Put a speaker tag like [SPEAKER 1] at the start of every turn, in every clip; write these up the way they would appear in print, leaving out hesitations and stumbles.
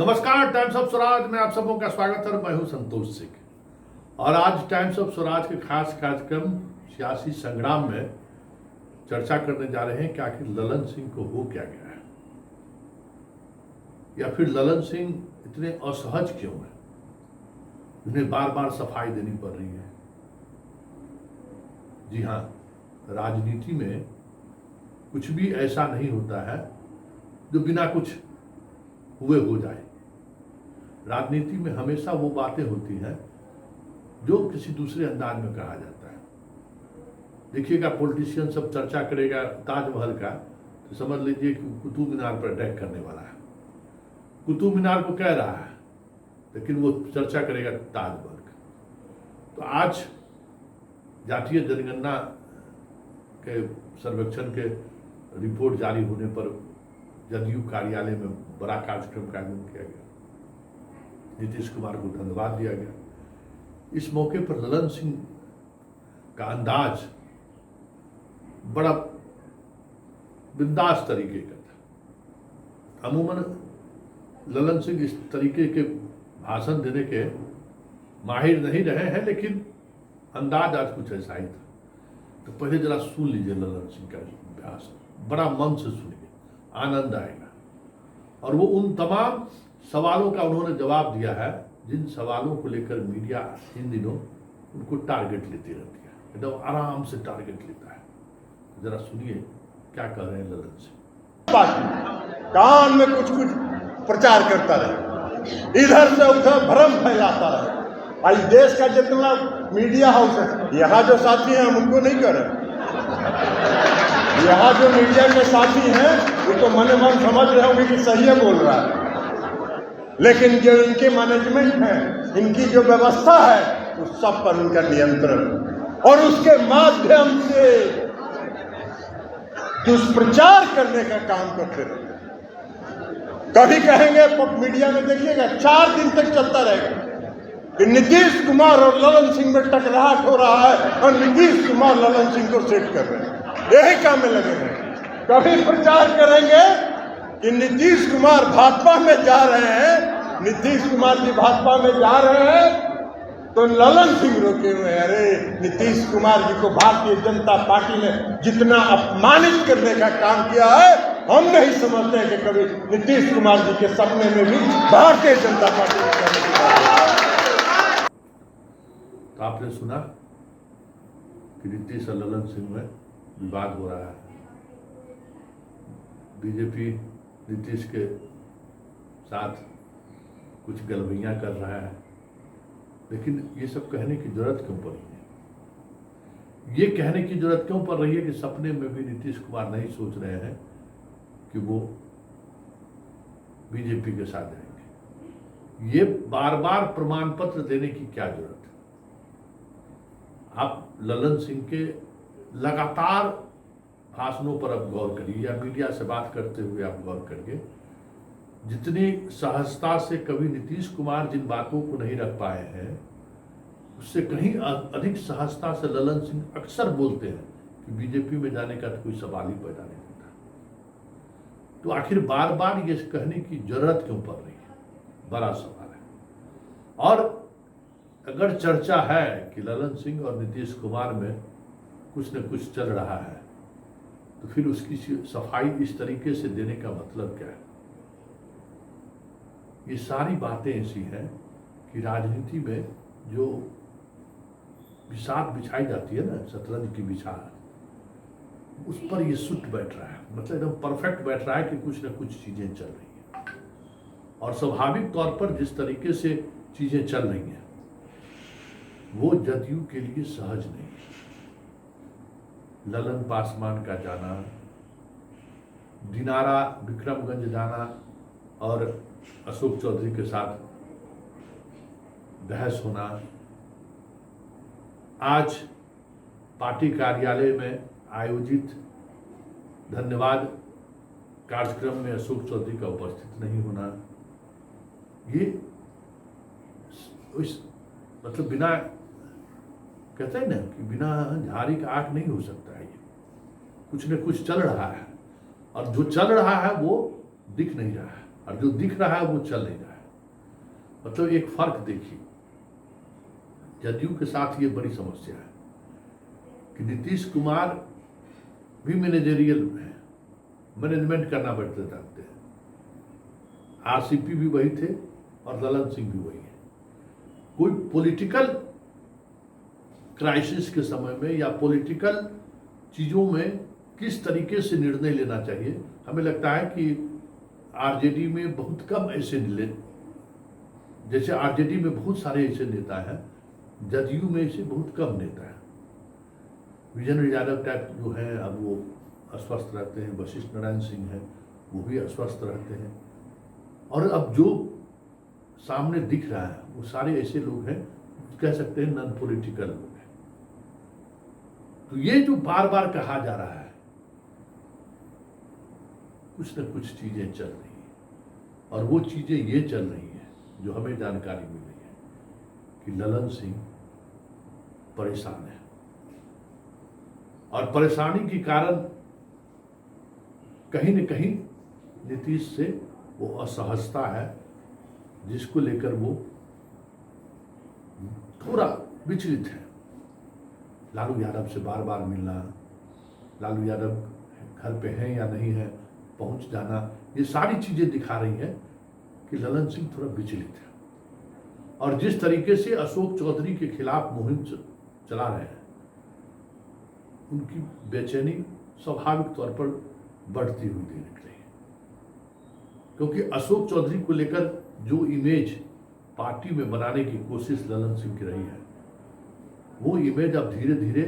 [SPEAKER 1] नमस्कार, times of Swaraj में आप सबों का स्वागत है। मैं हूं संतोष सिंह और आज टाइम्स ऑफ स्वराज के खास कार्यक्रम सियासी संग्राम में चर्चा करने जा रहे हैं कि आखिर ललन सिंह को हो क्या गया है, या फिर ललन सिंह इतने असहज क्यों है, उन्हें बार बार सफाई देनी पड़ रही है। जी हाँ, राजनीति में कुछ भी ऐसा नहीं होता है जो बिना कुछ हुए हो जाए। राजनीति में हमेशा वो बातें होती हैं जो किसी दूसरे अंदाज में कहा जाता है। देखिएगा, पॉलिटिशियन सब चर्चा करेगा ताजमहल का तो समझ लीजिए कि कुतुब मीनार पर अटैक करने वाला है। कुतुब मीनार को कह रहा है लेकिन वो चर्चा करेगा ताजमहल का। तो आज जातीय जनगणना के सर्वेक्षण के रिपोर्ट जारी होने पर जदयू कार्यालय में बड़ा कार्यक्रम का आयोजन किया गया। नीतीश कुमार को धन्यवाद दिया गया। इस मौके पर ललन सिंह का अंदाज बड़ा बिंदास तरीके का था। अमूमन ललन सिंह इस तरीके के भाषण देने के माहिर नहीं रहे हैं, लेकिन अंदाज आज कुछ ऐसा ही था। तो पहले जरा सुन लीजिए ललन सिंह का भाषण, बड़ा मन से सुनिए, आनंद आएगा। और वो उन तमाम सवालों का उन्होंने जवाब दिया है जिन सवालों को लेकर मीडिया इन दिनों उनको टारगेट लेती रहती है, एकदम आराम से टारगेट लेता है। जरा सुनिए क्या कह रहे हैं ललन सिंह।
[SPEAKER 2] कान में कुछ कुछ प्रचार करता रहे, इधर से उधर भ्रम फैलाता रहे। आज देश का जितना मीडिया हाउस है, यहाँ जो साथी हैं हम उनको नहीं कर रहे, यहाँ जो मीडिया के साथी हैं वो तो मन मन समझ रहे होंगे कि सही है बोल रहा है, लेकिन जो इनके मैनेजमेंट है, इनकी जो व्यवस्था है, उस सब पर उनका नियंत्रण और उसके माध्यम से दुष्प्रचार करने का काम करते रहे। कभी कहेंगे मीडिया में देखिएगा 4 दिन तक चलता रहेगा कि नीतीश कुमार और ललन सिंह में टकराहट हो रहा है और नीतीश कुमार ललन सिंह को सेट कर रहे हैं, यही काम में लगे हैं। कभी प्रचार करेंगे कि नीतीश कुमार भाजपा में जा रहे हैं, नीतीश कुमार जी भाजपा में जा रहे हैं, तो ललन सिंह रोके हुए, अरे नीतीश कुमार जी को भारतीय जनता पार्टी ने जितना अपमानित करने का काम किया है, हम नहीं समझते हैं कि कभी नीतीश कुमार जी के सपने में भी भारतीय जनता पार्टी ने करने की बात।
[SPEAKER 1] तो आपने सुना कि नीतीश और ललन सिंह में विवाद हो रहा है। बीजेपी नीतीश के साथ कुछ गलबैयां कर रहा है, लेकिन ये सब कहने की जरूरत क्यों पड़ी है? ये कहने की जरूरत क्यों पड़ रही है कि सपने में भी नीतीश कुमार नहीं सोच रहे हैं कि वो बीजेपी के साथ जाएंगे। ये बार बार प्रमाण पत्र देने की क्या जरूरत है? आप ललन सिंह के लगातार भाषणों पर अब गौर करिए, या मीडिया से बात करते हुए आप गौर करिए। जितनी सहजता से कभी नीतीश कुमार जिन बातों को नहीं रख पाए हैं, उससे कहीं अधिक सहजता से ललन सिंह अक्सर बोलते हैं कि बीजेपी में जाने का तो कोई सवाल ही पैदा नहीं होता। तो आखिर बार बार ये कहने की जरूरत क्यों पड़ रही है, बड़ा सवाल है। और अगर चर्चा है कि ललन सिंह और नीतीश कुमार में कुछ न कुछ चल रहा है, तो फिर उसकी सफाई इस तरीके से देने का मतलब क्या है? ये सारी बातें ऐसी हैं कि राजनीति में जो बिसात बिछाई जाती है ना, शतरंज की बिछात, उस पर ये सुट बैठ रहा है, मतलब एकदम परफेक्ट बैठ रहा है कि कुछ न कुछ चीजें चल रही हैं। और स्वाभाविक तौर पर जिस तरीके से चीजें चल रही हैं वो जदयू के लिए सहज नहीं है। ललन पासवान का जाना, दिनारा विक्रमगंज जाना और अशोक चौधरी के साथ बहस होना, आज पार्टी कार्यालय में आयोजित धन्यवाद कार्यक्रम में अशोक चौधरी का उपस्थित नहीं होना, ये मतलब बिना, कहते हैं ना कि बिना झाड़ी का आग नहीं हो सकता है। ये कुछ न कुछ चल रहा है, और जो चल रहा है वो दिख नहीं रहा है, और जो दिख रहा है वो चल नहीं रहा है। मतलब एक फर्क देखिए, जदयू के साथ ये बड़ी समस्या है कि नीतीश कुमार भी मैनेजरियल है, मैनेजमेंट करना बैठते जानते हैं। आरसीपी भी वही थे और ललन सिंह भी वही है। कोई पॉलिटिकल क्राइसिस के समय में या पॉलिटिकल चीज़ों में किस तरीके से निर्णय लेना चाहिए, हमें लगता है कि आरजेडी में बहुत कम ऐसे जैसे आरजेडी में बहुत सारे ऐसे नेता हैं, जदयू में ऐसे बहुत कम नेता हैं। विजेंद्र यादव टाइप जो हैं अब वो अस्वस्थ रहते हैं, वशिष्ठ नारायण सिंह हैं वो भी अस्वस्थ रहते हैं, और अब जो सामने दिख रहा है वो सारे ऐसे लोग हैं, कह सकते हैं नॉन पॉलिटिकल लोग हैं। तो ये जो बार बार कहा जा रहा है, कुछ न कुछ चीजें चल रही हैं, और वो चीजें ये चल रही हैं जो हमें जानकारी मिल रही है कि ललन सिंह परेशान है, और परेशानी के कारण कहीं न कहीं नीतीश से वो असहजता है, जिसको लेकर वो थोड़ा विचलित है। लालू यादव से बार बार मिलना, लालू यादव घर पे हैं या नहीं है, पहुंच जाना, ये सारी चीजें दिखा रही हैं कि ललन सिंह थोड़ा विचलित है। और जिस तरीके से अशोक चौधरी के खिलाफ मुहिम चला रहे हैं, उनकी बेचैनी स्वाभाविक तौर पर बढ़ती हुई दिख रही है, क्योंकि अशोक चौधरी को लेकर जो इमेज पार्टी में बनाने की कोशिश ललन सिंह की रही है, वो इमेज अब धीरे धीरे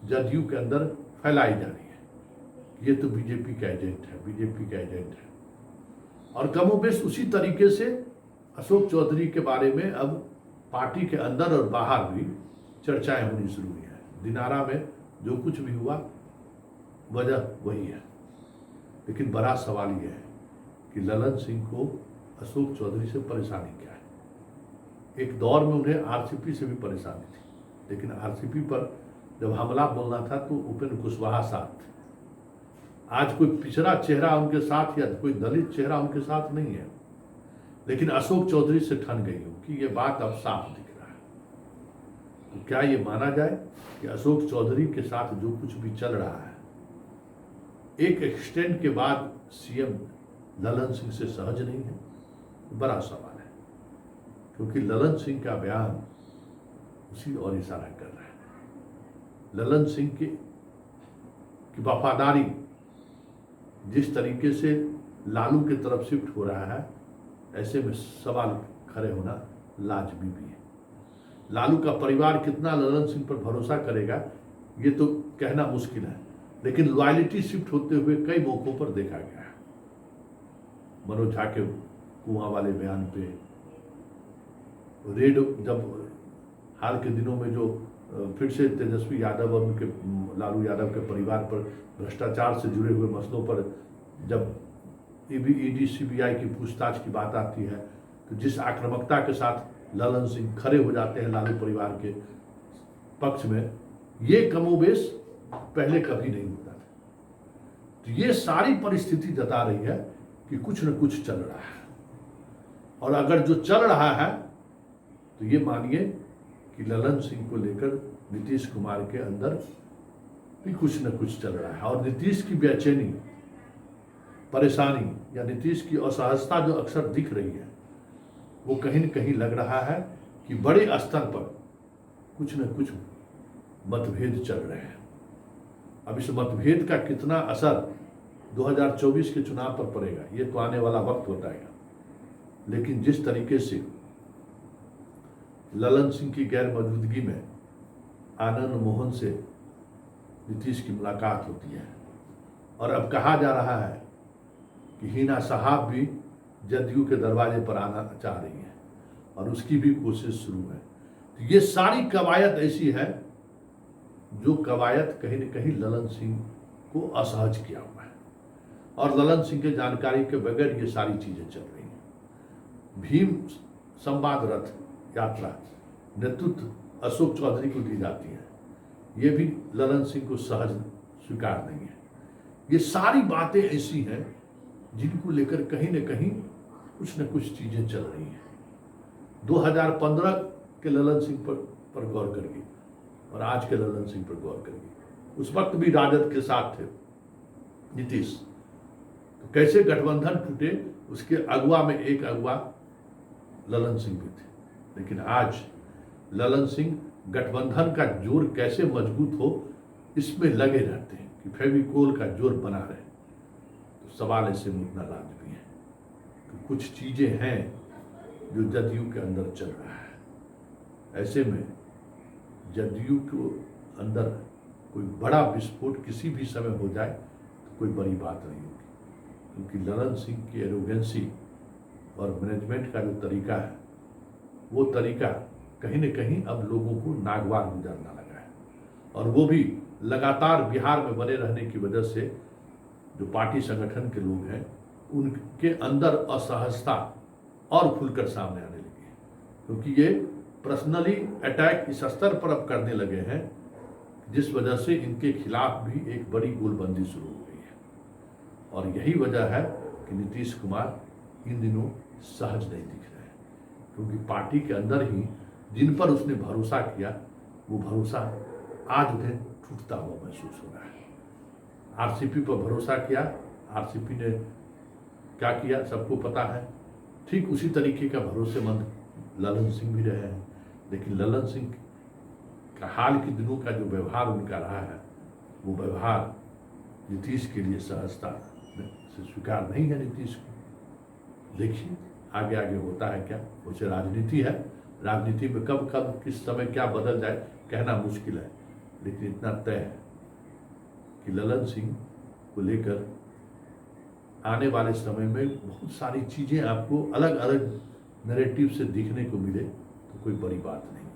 [SPEAKER 1] जदयू के अंदर फैलाई जा रही है। ये तो बीजेपी का एजेंट है, बीजेपी का एजेंट है, और कमोबेश उसी तरीके से अशोक चौधरी के बारे में अब पार्टी के अंदर और बाहर भी चर्चाएं होनी शुरू हुई है। दिनारा में जो कुछ भी हुआ वजह वही है, लेकिन बड़ा सवाल यह है कि ललन सिंह को अशोक चौधरी से परेशानी क्या है। एक दौर में उन्हें आरसीपी से भी परेशानी थी, लेकिन आरसीपी पर जब हमला बोलना था तो उपेंद्र कुशवाहा साथ थे। आज कोई पिछड़ा चेहरा उनके साथ या कोई दलित चेहरा उनके साथ नहीं है, लेकिन अशोक चौधरी से ठन गई हो कि ये बात अब साफ दिख रहा है। तो क्या ये माना जाए कि अशोक चौधरी के साथ जो कुछ भी चल रहा है, एक एक्सटेंड के बाद सीएम ललन सिंह से सहज नहीं है? बड़ा सवाल है, क्योंकि ललन सिंह का बयान उसी और इशारा कर रहा है। ललन सिंह की वफादारी जिस तरीके से लालू की तरफ शिफ्ट हो रहा है, ऐसे में सवाल खड़े होना लाजमी भी है। लालू का परिवार कितना ललन सिंह पर भरोसा करेगा ये तो कहना मुश्किल है, लेकिन लॉयल्टी शिफ्ट होते हुए कई मौकों पर देखा गया है। मनोज झा के कुआं वाले बयान पे, रेड जब हाल के दिनों में जो फिर से तेजस्वी यादव और उनके लालू यादव के परिवार पर भ्रष्टाचार से जुड़े हुए मसलों पर जब ईडी सीबीआई की पूछताछ की बात आती है, तो जिस आक्रामकता के साथ ललन सिंह खड़े हो जाते हैं लालू परिवार के पक्ष में, ये कमोबेश पहले कभी नहीं होता था। तो ये सारी परिस्थिति जता रही है कि कुछ न कुछ चल रहा है, और अगर जो चल रहा है तो ये मानिए कि ललन सिंह को लेकर नीतीश कुमार के अंदर भी कुछ न कुछ चल रहा है, और नीतीश की बेचैनी, परेशानी या नीतीश की असहजता जो अक्सर दिख रही है, वो कहीं न कहीं लग रहा है कि बड़े स्तर पर कुछ न कुछ मतभेद चल रहे हैं। अब इस मतभेद का कितना असर 2024 के चुनाव पर पड़ेगा ये तो आने वाला वक्त बताएगा, लेकिन जिस तरीके से ललन सिंह की गैर मौजूदगी में आनंद मोहन से नीतीश की मुलाकात होती है, और अब कहा जा रहा है कि हिना साहब भी जदयू के दरवाजे पर आना चाह रही है, और उसकी भी कोशिश शुरू है। तो ये सारी कवायद ऐसी है जो कवायद कहीं न कहीं ललन सिंह को असहज किया हुआ है, और ललन सिंह के जानकारी के बगैर ये सारी चीजें चल रही हैं। भीम संवाद रथ यात्रा नेतृत्व अशोक चौधरी को दी जाती है, ये भी ललन सिंह को सहज स्वीकार नहीं है। ये सारी बातें ऐसी हैं जिनको लेकर कहीं न कहीं कुछ न कुछ चीजें चल रही हैं, 2015 के ललन सिंह पर गौर करिए और आज के ललन सिंह पर गौर करिए। उस वक्त भी राजद के साथ थे नीतीश, तो कैसे गठबंधन टूटे, उसके अगुवा में एक अगुवा ललन सिंह भी थे। लेकिन आज ललन सिंह गठबंधन का जोर कैसे मजबूत हो इसमें लगे रहते हैं कि फेविकोल का जोर बना रहे। तो सवाल ऐसे में उतना लाजमी है कि कुछ चीजें हैं जो जदयू के अंदर चल रहा है। ऐसे में जदयू के अंदर कोई बड़ा विस्फोट किसी भी समय हो जाए तो कोई बड़ी बात नहीं होगी, क्योंकि ललन सिंह की एरोगेंसी और मैनेजमेंट का जो तरीका है वो तरीका कहीं न कहीं अब लोगों को नागवार गुजरना लगा है। और वो भी लगातार बिहार में बने रहने की वजह से जो पार्टी संगठन के लोग हैं उनके अंदर असहजता और खुलकर सामने आने लगी है, क्योंकि ये पर्सनली अटैक इस स्तर पर अब करने लगे हैं जिस वजह से इनके खिलाफ भी एक बड़ी गोलबंदी शुरू हो गई है। और यही वजह है कि नीतीश कुमार इन दिनों सहज नहीं दिख रहे हैं, क्योंकि पार्टी के अंदर ही जिन पर उसने भरोसा किया वो भरोसा आज उन्हें टूटता हुआ महसूस हो रहा है। आरसीपी पर भरोसा किया, आरसीपी ने क्या किया सबको पता है। ठीक उसी तरीके का भरोसेमंद ललन सिंह भी रहे हैं, लेकिन ललन सिंह का हाल के दिनों का जो व्यवहार उनका रहा है वो व्यवहार नीतीश के लिए सहजता से स्वीकार नहीं है नीतीश को। देखिए आगे आगे होता है क्या। उसे राजनीति है, राजनीति में कब कब किस समय क्या बदल जाए कहना मुश्किल है, लेकिन इतना तय है कि ललन सिंह को लेकर आने वाले समय में बहुत सारी चीज़ें आपको अलग अलग नैरेटिव से दिखने को मिले तो कोई बड़ी बात नहीं।